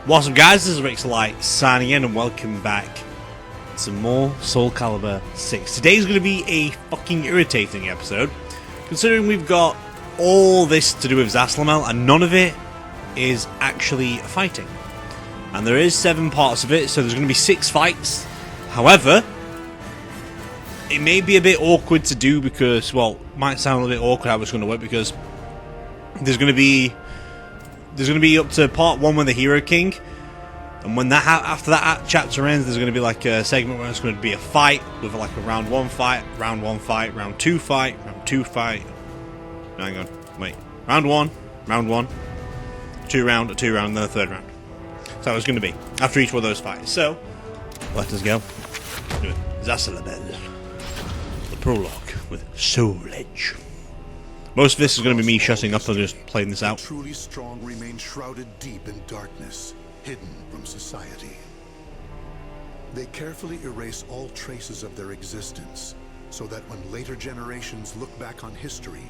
What's up, guys? This is Rixxalight signing in, and welcome back to more Soulcalibur VI. Today's going to be a fucking irritating episode, considering we've got all this to do with Zasalamel, and none of it is actually fighting. And there is 7 parts of it, so there's going to be 6 fights. However, it may be a bit awkward to do because, well, it might sound a little bit awkward how it's going to work, because there's going to be up to part 1 with the Hero King, and when that after that chapter ends, there's going to be like a segment where it's going to be a fight with like a round 1 fight, round 1 fight, round 2 fight, round 2 fight. No, hang on, wait, round 1, 2 round, and then a 3rd round. So it's going to be after each one of those fights. So let us go. Zasalamel, the prologue with Soul Edge. Most of this is going to be me shutting up and just playing this out. The truly strong remain shrouded deep in darkness, hidden from society. They carefully erase all traces of their existence, so that when later generations look back on history,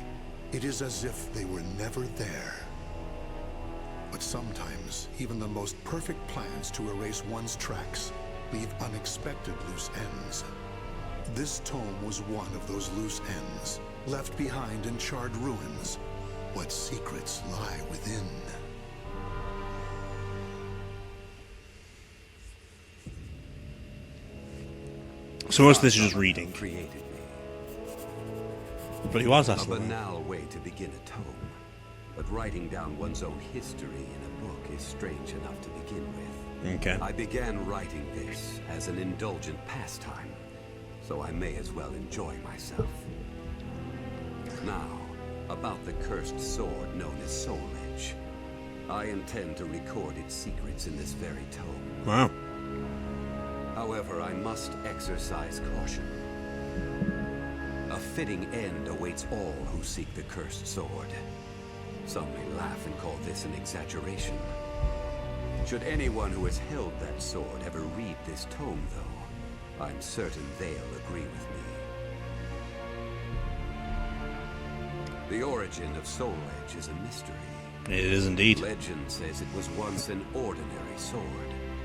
it is as if they were never there. But sometimes, even the most perfect plans to erase one's tracks leave unexpected loose ends. This tome was one of those loose ends, left behind in charred ruins. What secrets lie within? So most of this is just reading. But he was asking. A banal way to begin a tome, but writing down one's own history in a book is strange enough to begin with. Okay. I began writing this as an indulgent pastime, so I may as well enjoy myself. Now, about the cursed sword known as Soul Edge. I intend to record its secrets in this very tome. Wow. However, I must exercise caution. A fitting end awaits all who seek the cursed sword. Some may laugh and call this an exaggeration. Should anyone who has held that sword ever read this tome, though, I'm certain they'll agree with me. The origin of Soul Edge is a mystery. It is indeed. Legend says it was once an ordinary sword,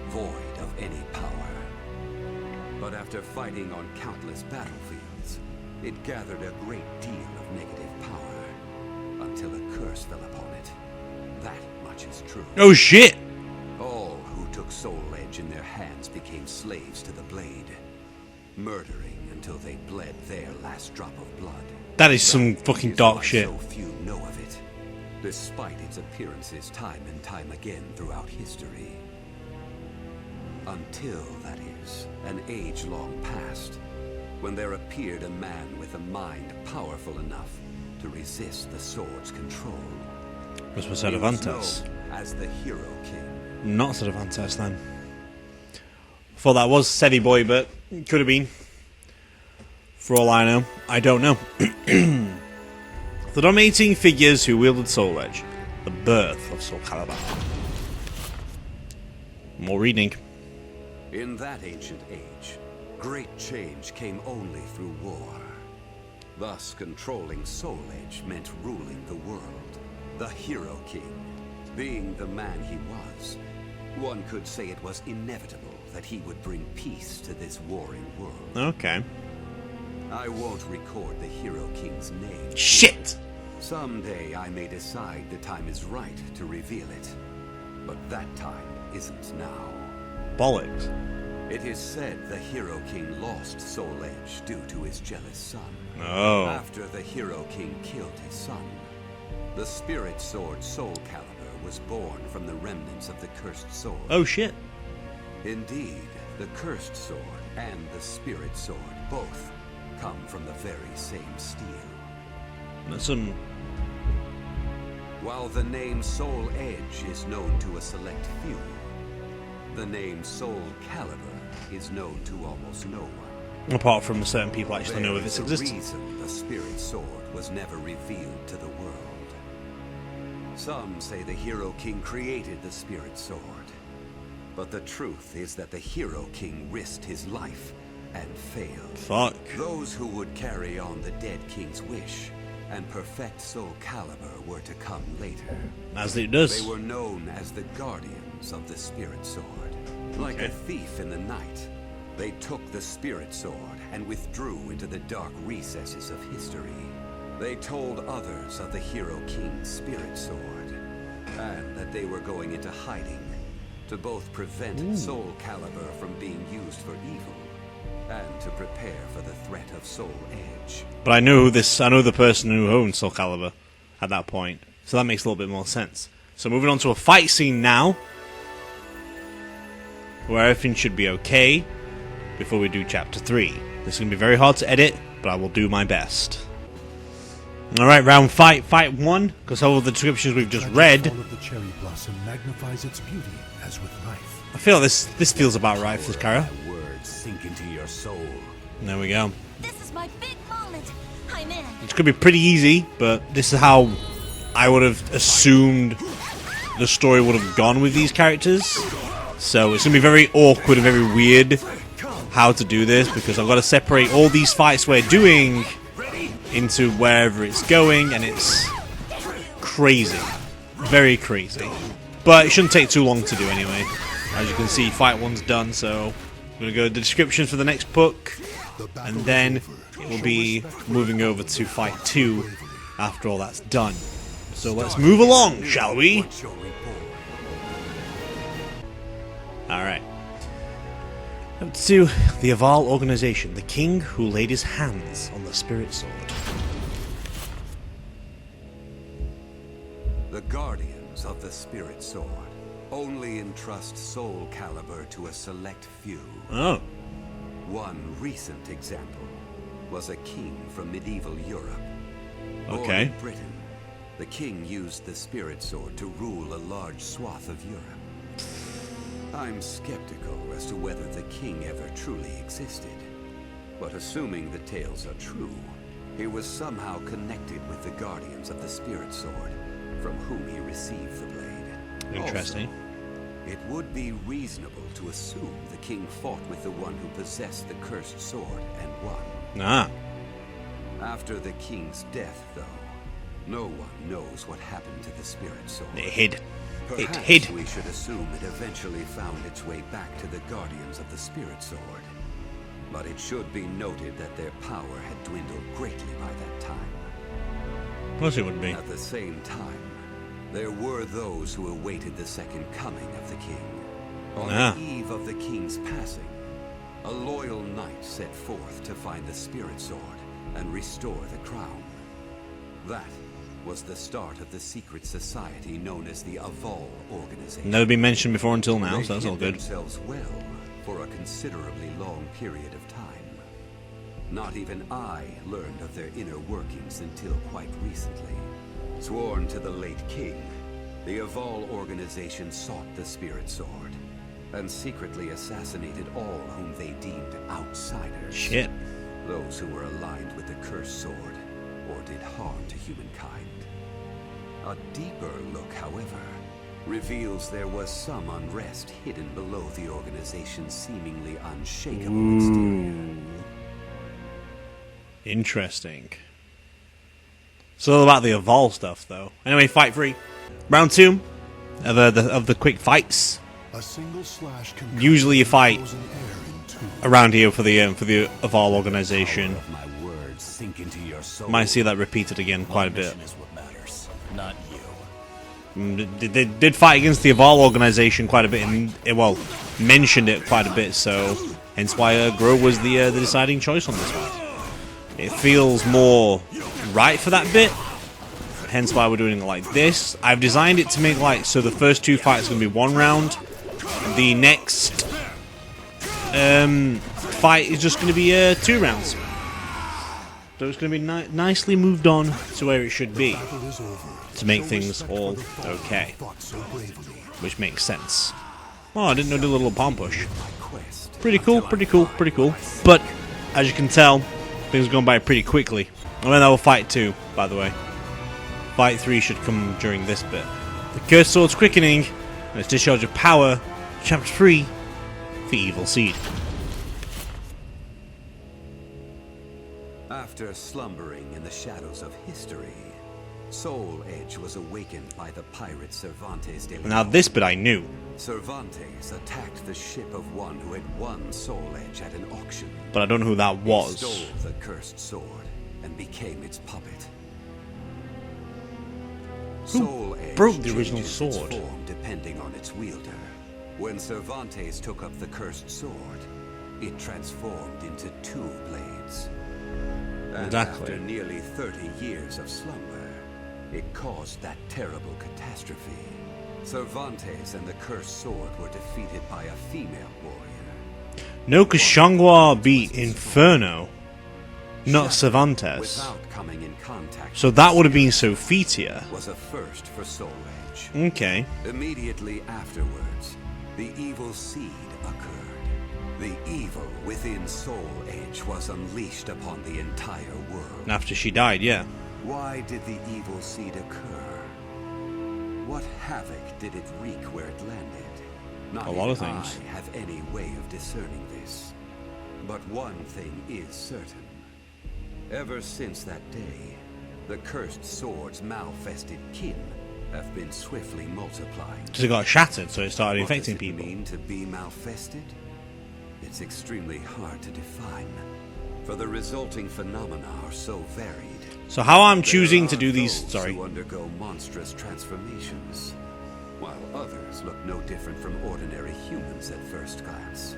void of any power. But after fighting on countless battlefields, it gathered a great deal of negative power, until a curse fell upon it. That much is true. Oh shit! All who took Soul Edge in their hands became slaves to the blade, murdering until they bled their last drop of blood. That is some fucking dark shit. So few know of it, despite its appearances time and time again throughout history. Until, that is, an age-long past, when there appeared a man with a mind powerful enough to resist the sword's control. This was Cervantes. Known as the Hero King. Not Cervantes then. Thought that was Seti Boy, but it could have been. For all I know, I don't know. The dominating figures who wielded Soul Edge. The birth of Soulcalibur. More reading. In that ancient age, great change came only through war. Thus, controlling Soul Edge meant ruling the world. The Hero King, being the man he was, one could say it was inevitable that he would bring peace to this warring world. Okay. I won't record the Hero King's name. Shit! Someday I may decide the time is right to reveal it. But that time isn't now. Bollocks. It is said the Hero King lost Soul Edge due to his jealous son. Oh. After the Hero King killed his son, the spirit sword Soulcalibur was born from the remnants of the cursed sword. Oh shit. Indeed, the cursed sword and the spirit sword both come from the very same steel. That's some... While the name Soul Edge is known to a select few, the name Soulcalibur is known to almost no one. Apart from certain people actually know of its existence. There is a reason the spirit sword was never revealed to the world. Some say the Hero King created the spirit sword, but the truth is that the Hero King risked his life and failed. Fuck. Those who would carry on the dead king's wish and perfect Soulcalibur were to come later. As it does. They were known as the Guardians guardians of the Spirit Sword. Like a thief in the night, they took the Spirit Sword and withdrew into the dark recesses of history. They told others of the Hero King's Spirit Sword, and that they were going into hiding to both prevent Soulcalibur from being used for evil, and to prepare for the threat of Soul Edge. But I know the person who owned Soulcalibur at that point, so that makes a little bit more sense. So moving on to a fight scene now, where everything should be okay before we do Chapter 3. This is going to be very hard to edit, but I will do my best. Alright, round fight 1, because all of the descriptions we've just read, Of the cherry blossom magnifies its beauty as with life. I feel this feels about right for this Kara. My words sink into your soul. There we go. This is my big moment. I'm in. It's going to be pretty easy, but this is how I would have assumed the story would have gone with these characters. So it's going to be very awkward and very weird how to do this, because I've got to separate all these fights we're doing into wherever it's going, and it's crazy. Very crazy. But it shouldn't take too long to do anyway. As you can see, fight 1's done, so I'm going to go to the descriptions for the next book, and then it will be moving over to fight 2 after all that's done. So let's move along, shall we? Alright. Up to the Aval organization, the king who laid his hands on the Spirit Sword. The guardians of the Spirit Sword only entrust Soulcalibur to a select few. Oh. One recent example was a king from medieval Europe. Okay. Born in Britain, the king used the Spirit Sword to rule a large swath of Europe. I'm skeptical as to whether the king ever truly existed, but assuming the tales are true, he was somehow connected with the guardians of the Spirit Sword, from whom he received the blade. Interesting. Also, it would be reasonable to assume the king fought with the one who possessed the cursed sword and won. Ah. After the king's death, though, no one knows what happened to the Spirit Sword. It hid. Perhaps It hid. we should assume it eventually found its way back to the guardians of the Spirit Sword. But it should be noted that their power had dwindled greatly by that time. Of course it would be. At the same time, there were those who awaited the second coming of the king. On the eve of the king's passing, a loyal knight set forth to find the Spirit Sword and restore the crown. That was the start of the secret society known as the Aval organization. Never been mentioned before until now, so that's all They good. hid themselves well for a considerably long period of time. Not even I learned of their inner workings until quite recently. Sworn to the late king, the Aval organization sought the Spirit Sword and secretly assassinated all whom they deemed outsiders. Shit. Those who were aligned with the cursed sword or did harm to humankind. A deeper look, however, reveals there was some unrest hidden below the organization's seemingly unshakable exterior. Interesting. It's all about the Aval stuff, though. Anyway, fight 3. Round 2 of the quick fights. A single slash can Usually you fight frozen air in two. around here for the Aval organization. My words sink into your soul. Might see that repeated again quite a bit. Is what matters, not you. They did fight against the Aval organization quite a bit, and well, mentioned it quite a bit. So, hence why Grow was the deciding choice on this one. It feels more right for that bit. Hence why we're doing it like this. I've designed it to make like so the first 2 fights are gonna be 1 round. The next fight is just gonna be 2 rounds. So it's gonna be nicely moved on to where it should be Battle is over. to make Show things respect all for the fallen who okay, fought so bravely. which makes sense. Oh, I didn't know the little palm push. My quest. Pretty cool, pretty cool, pretty cool. But as you can tell, things are going by pretty quickly. And then that will fight 2, by the way. Fight 3 should come during this bit. The Cursed Sword's quickening, and its discharge of power. Chapter 3, the Evil Seed. After slumbering in the shadows of history, Soul Edge was awakened by the pirate Cervantes de Now Leon. this bit I knew. Cervantes attacked the ship of one who had won Soul Edge at an auction. But I don't know who that He was. stole the cursed sword and became its puppet. Soul Edge broke the original changes its sword? form depending on its wielder. When Cervantes took up the cursed sword, it transformed into two blades. And Exactly. after nearly 30 years of slumber, it caused that terrible catastrophe. Cervantes and the cursed sword were defeated by a female warrior. No, because Shangwa beat Inferno, not Cervantes. Without coming in contact So with that the would have been spirit Sophitia. was a first for Soul Edge. Okay. Immediately afterwards, the evil seed occurred. The evil within Soul Edge was unleashed upon the entire world. After she died, yeah. Why did the evil seed occur? What havoc did it wreak where it landed? Not A lot of even things. I have any way of discerning this. But one thing is certain. Ever since that day, the cursed sword's malfested kin have been swiftly multiplying. Because it got shattered, so it started What infecting does it people. mean to be malfested? It's extremely hard to define, for the resulting phenomena are so varied. So how I'm There choosing to are do these... those Sorry. who undergo monstrous transformations, while others look no different from ordinary humans at first glance.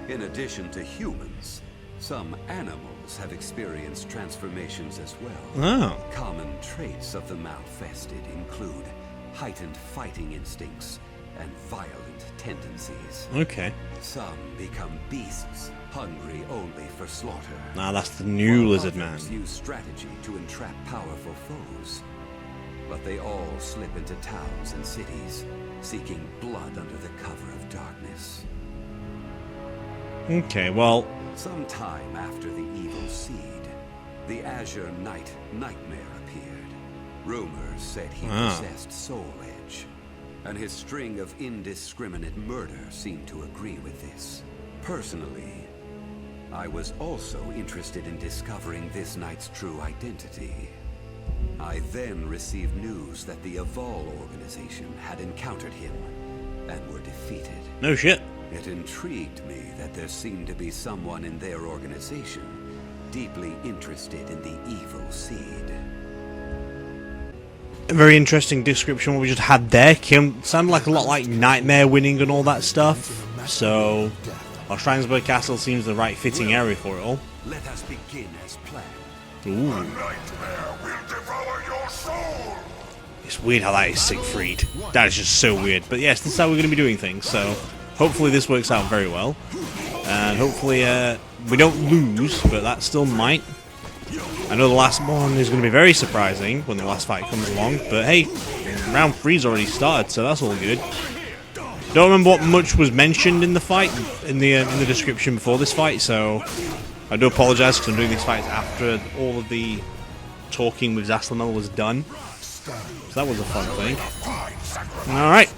In addition to humans, some animals have experienced transformations as well. Oh. Common traits of the malfested include heightened fighting instincts and violent tendencies. Okay. Some become beasts, hungry only for slaughter. Now that's the new While lizard man. others use strategy to entrap powerful foes. But they all slip into towns and cities, seeking blood under the cover of darkness. Okay, well... Sometime after the evil seed, the Azure Knight Nightmare appeared. Rumors said he possessed Soul Edge, and his string of indiscriminate murder seemed to agree with this. Personally, I was also interested in discovering this knight's true identity. I then received news that the Eval organization had encountered him and were defeated. No shit. It intrigued me that there seemed to be someone in their organization deeply interested in the evil seed. A very interesting description what we just had there. Sounded like a lot like Nightmare winning and all that stuff. So, our Shrainsburg Castle seems the right fitting area for it all. Let us begin as planned. Ooh. Nightmare will devour your soul! It's weird how that is Siegfried. That is just so weird. But yes, this is how we're going to be doing things. So, hopefully this works out very well. And hopefully we don't lose, but that still might. I know the last one is going to be very surprising when the last fight comes along. But hey, round 3's already started, so that's all good. Don't remember what much was mentioned in the fight, in the description before this fight, so I do apologise because I'm doing these fights after all of the talking with Zasalamel was done. So that was a fun thing. Alright,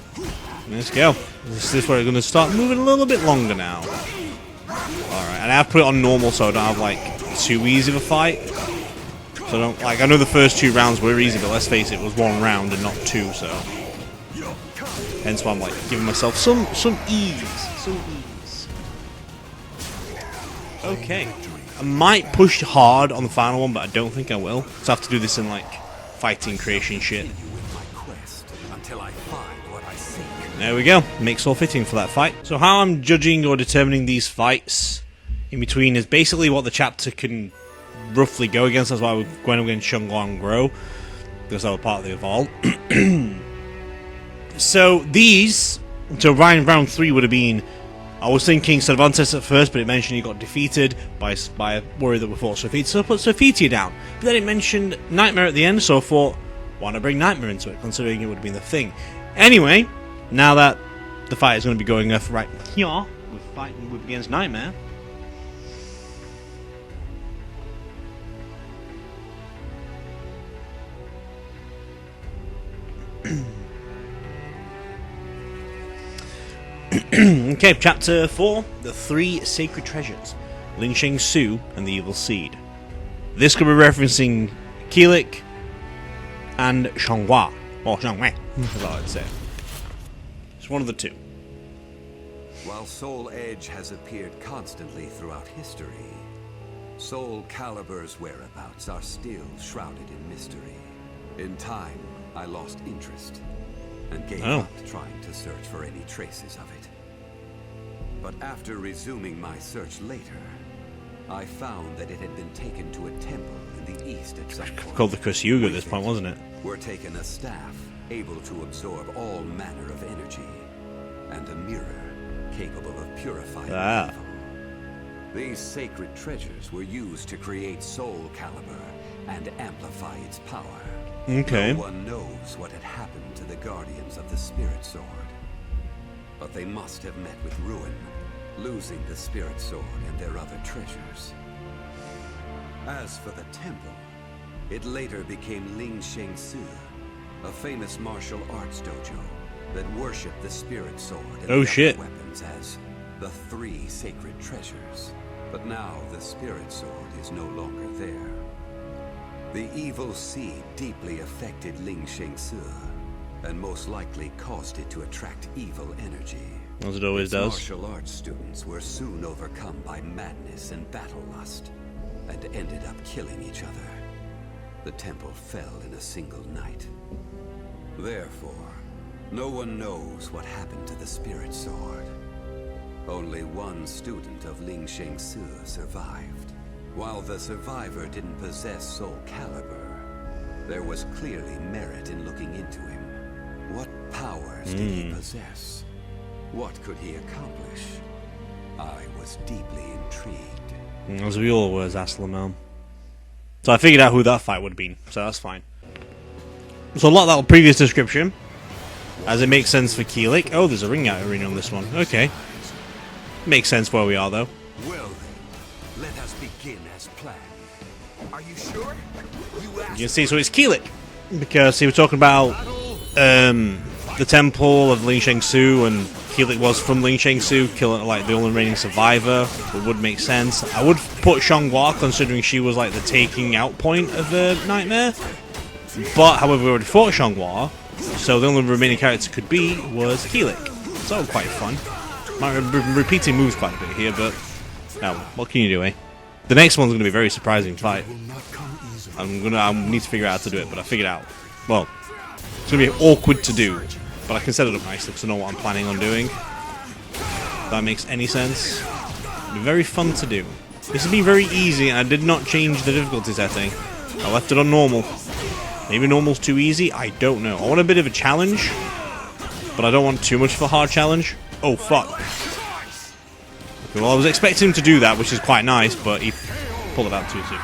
let's go. This is where we're going to start moving a little bit longer now. Alright, and I've put it on normal so I don't have like too easy of a fight. So I don't, like, I know the first 2 rounds were easy, but let's face it, it was 1 round and not 2, so hence why I'm like giving myself some ease. Okay. I might push hard on the final one, but I don't think I will. So I have to do this in like fighting creation shit. Continue with my quest until I find what I seek. There we go. Makes all fitting for that fight. So how I'm judging or determining these fights in between is basically what the chapter can roughly go against. That's why we're going against Shangwa and Grow, because they were part of the Evolve. So round 3 would have been, I was thinking Cervantes at first, but it mentioned he got defeated by a warrior that we fought Sophitia, so I put Sophitia down. But then it mentioned Nightmare at the end, so I thought, why not bring Nightmare into it, considering it would have been the thing. Anyway, now that the fight is going to be going off right here, we're fighting against Nightmare. Okay, chapter 4, The 3 Sacred Treasures, Lin Sheng Su and the Evil Seed. This could be referencing Keelik, and Xianghua, or Xiangwei, as I would say. It's one of the two. While Soul Edge has appeared constantly throughout history, Soulcalibur's whereabouts are still shrouded in mystery. In time, I lost interest and gave up trying to search for any traces of it. But after resuming my search later, I found that it had been taken to a temple in the east at some point. Called the Kusyuga at this point, wasn't it? Were taken a staff able to absorb all manner of energy, and a mirror capable of purifying evil. These sacred treasures were used to create Soulcalibur and amplify its power. Okay. No one knows what had happened to the Guardians of the Spirit Sword, but they must have met with ruin, losing the Spirit Sword and their other treasures. As for the temple, it later became Ling Sheng Su, a famous martial arts dojo that worshipped the Spirit Sword and the other weapons as the three sacred treasures. But now the Spirit Sword is no longer there. The evil seed deeply affected Ling Sheng Su, and most likely caused it to attract evil energy. As it always does. Martial arts students were soon overcome by madness and battle lust, and ended up killing each other. The temple fell in a single night. Therefore, no one knows what happened to the Spirit Sword. Only one student of Ling Sheng Su survived. While the survivor didn't possess Soulcalibur, there was clearly merit in looking into him. What powers did he possess? What could he accomplish? I was deeply intrigued. As we all were, Zasalamel. So I figured out who that fight would have been, so that's fine. So a lot of that previous description, as it makes sense for Keelik. Oh, there's a ring out arena on this one. Okay. Makes sense where we are, though. Well then, let us begin as planned. Are you sure? You can see, so it's Keelik. Because he was talking about the temple of Ling Sheng Su, and Keelik was from Ling Sheng Su, killing like the only remaining survivor. It would make sense. I would put Xianghua, considering she was like the taking out point of the nightmare. But however, we already fought Xianghua, so the only remaining character could be was Keelik. So quite fun. Might be repeating moves quite a bit here, but what can you do, eh? The next one's going to be a very surprising fight. I need to figure out how to do it, but I figured out. Well, it's going to be awkward to do, but I can set it up nicely because I know what I'm planning on doing. If that makes any sense. It'll be very fun to do. This has been very easy, and I did not change the difficulty setting. I left it on normal. Maybe normal's too easy, I don't know. I want a bit of a challenge, but I don't want too much of a hard challenge. Oh, fuck. Okay, well, I was expecting him to do that, which is quite nice, but he pulled it out too soon.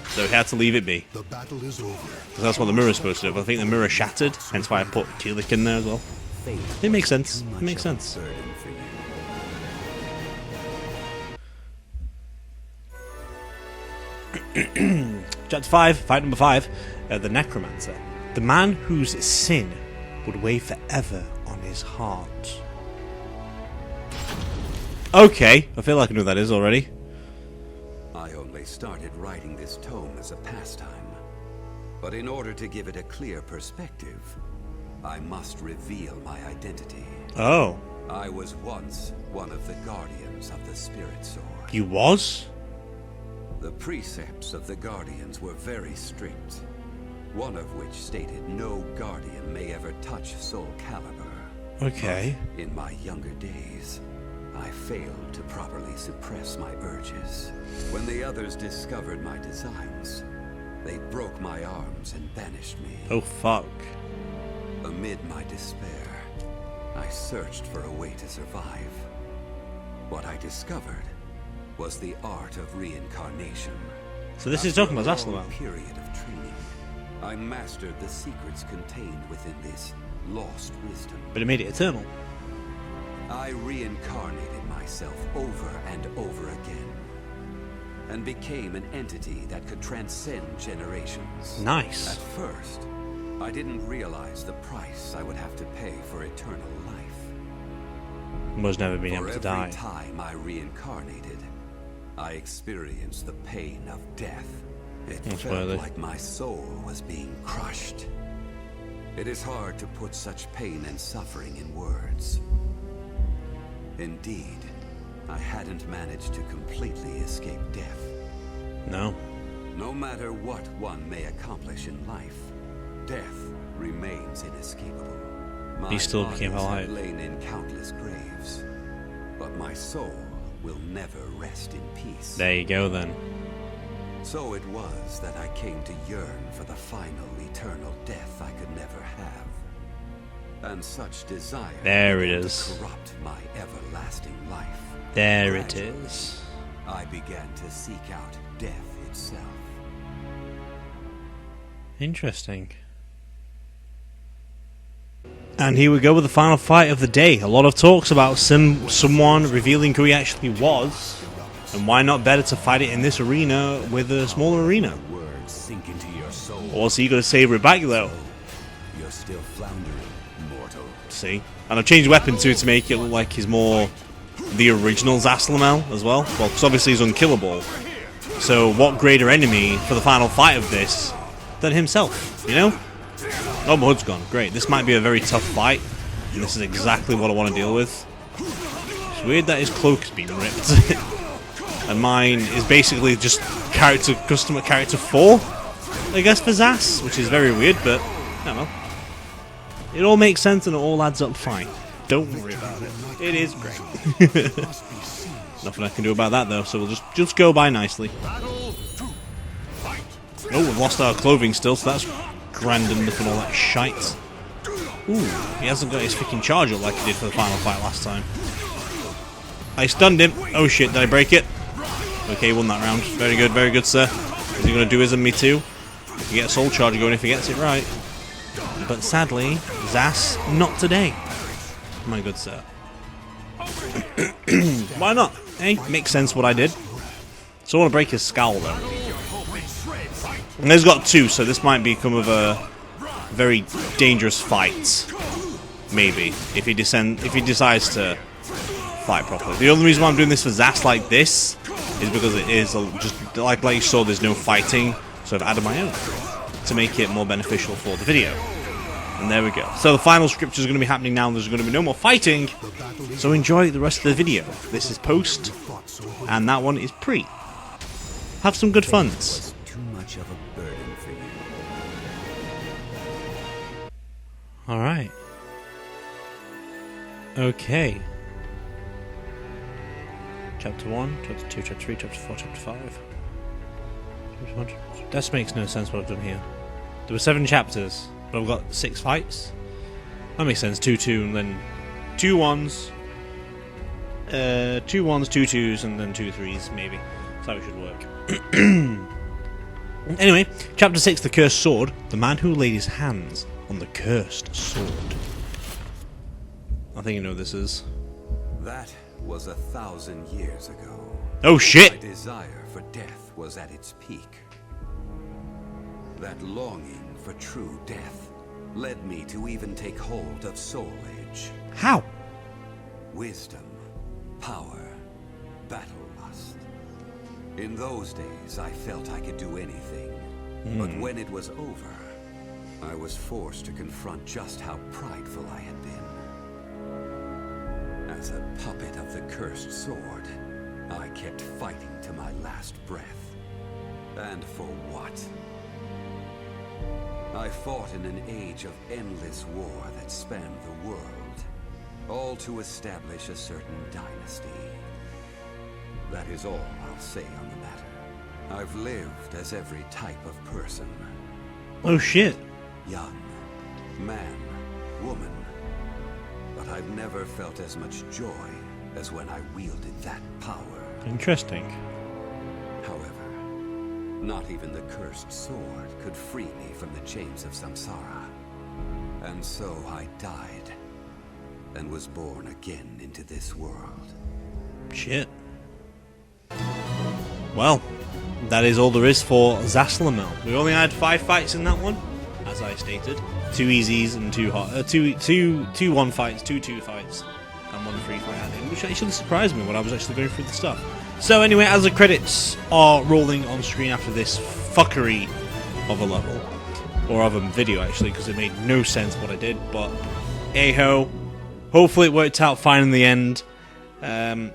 So he had to leave it be. The battle is over. Because that's what the mirror's supposed to do, but I think the mirror shattered, hence why I put Keelik in there as well. It makes sense. It makes sense. Chapter 5, fight number 5, the Necromancer. The man whose sin would weigh forever on his heart. Okay, I feel like I know who that is already. I only started writing this tome as a pastime. But in order to give it a clear perspective, I must reveal my identity. Oh. I was once one of the Guardians of the Spirit Sword. You was? The precepts of the Guardians were very strict, one of which stated no Guardian may ever touch Soulcalibur. Okay. But in my younger days, I failed to properly suppress my urges. When the others discovered my designs, they broke my arms and banished me. Oh, fuck. Amid my despair, I searched for a way to survive. What I discovered was the art of reincarnation. So this is talking about After a long Zasalamel. period of training, I mastered the secrets contained within this lost wisdom. But it made it eternal. I reincarnated myself over and over again, and became an entity that could transcend generations. Nice. At first, I didn't realize the price I would have to pay for eternal life. Was never being For able to every die. time I reincarnated, I experienced the pain of death It That's felt worthy. like my soul was being crushed. It is hard to put such pain and suffering in words. Indeed, I hadn't managed to completely escape death. No. No matter what one may accomplish in life, death remains inescapable. My He still became bodies alive. have lain in countless graves, but my soul will never rest in peace. There you go then. So it was that I came to yearn for the final eternal death I could never have. And such desire There it began to is. corrupt my everlasting life. There it Gradually, is. I began to seek out death itself. Interesting. And here we go with the final fight of the day. A lot of talks about someone revealing who he actually was, and why not better to fight it in this arena with a smaller arena. Words sink into your soul. Or what's he going to say it back though? You're still floundering, mortal. See? And I've changed weapon to make it look like he's more the original Zasalamel as well. Well, because obviously he's unkillable. So what greater enemy for the final fight of this than himself, you know? Oh, my hood's gone. Great. This might be a very tough fight. And this is exactly what I want to deal with. It's weird that his cloak has been ripped. And mine is basically just customer character 4, I guess, for Zas, which is very weird, but I don't know. It all makes sense and it all adds up fine. Don't worry about it. It is great. Nothing I can do about that though, so we'll just go by nicely. Oh, we've lost our clothing still, so that's grand enough and all that shite. Ooh, he hasn't got his freaking charge up like he did for the final fight last time. I stunned him. Oh shit, did I break it? Okay, he won that round. Very good, sir. Is he going to do his and me too? You get a soul charge going if he gets it right. But sadly, Zas, not today. My good sir. Why not? Hey, makes sense what I did. So I want to break his skull though. And he's got 2, so this might become of a very dangerous fight. Maybe if he decides to fight properly. The only reason why I'm doing this for Zas like this is because it is just like you saw. There's no fighting, so I've added my own to make it more beneficial for the video. And there we go. So the final scripture is going to be happening now. And there's going to be no more fighting. So enjoy the rest of the video. This is post, and that one is pre. Have some good funs. Too much of a burden for you. All right. Okay. Chapter 1, Chapter 2, Chapter 3, Chapter 4, Chapter 5. That makes no sense what I've done here. There were 7 chapters, but I've got 6 fights. That makes sense. 2, 2, and then 2 1s. 2 1s, 2 2s, and then 2 3s, maybe. That's how it should work. Anyway, Chapter 6, The Cursed Sword. The man who laid his hands on the cursed sword. I think you know what this is. That was 1,000 years ago. Oh shit! My desire for death was at its peak. That longing for true death led me to even take hold of Soul Age. How? Wisdom, power, battle lust. In those days, I felt I could do anything. But when it was over, I was forced to confront just how prideful I had been. As a puppet of the cursed sword, I kept fighting to my last breath. And for what? I fought in an age of endless war that spanned the world, all to establish a certain dynasty. That is all I'll say on the matter. I've lived as every type of person. Oh shit. Young, man, woman. But I've never felt as much joy as when I wielded that power. Interesting. However, not even the cursed sword could free me from the chains of samsara. And so I died, and was born again into this world. Shit. Well, that is all there is for Zasalamel. We only had 5 fights in that one, as I stated. 2 easies and 2 hard, 2 1 fights, 2 2 fights. I'm on a free fight at the end, which actually surprised me when I was actually going through the stuff. So anyway, as the credits are rolling on screen after this fuckery of a level, or of a video actually, because it made no sense what I did, but hey-ho, hopefully it worked out fine in the end. I'm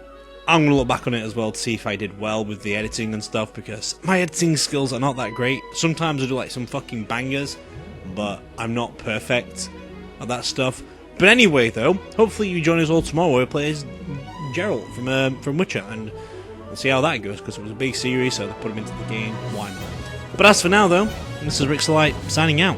going to look back on it as well to see if I did well with the editing and stuff, because my editing skills are not that great. Sometimes I do like some fucking bangers, but I'm not perfect at that stuff. But anyway though, hopefully you join us all tomorrow where we play as Geralt from Witcher, and we'll see how that goes, because it was a big series, so they put him into the game, why not? But as for now though, this is Rixxalight signing out.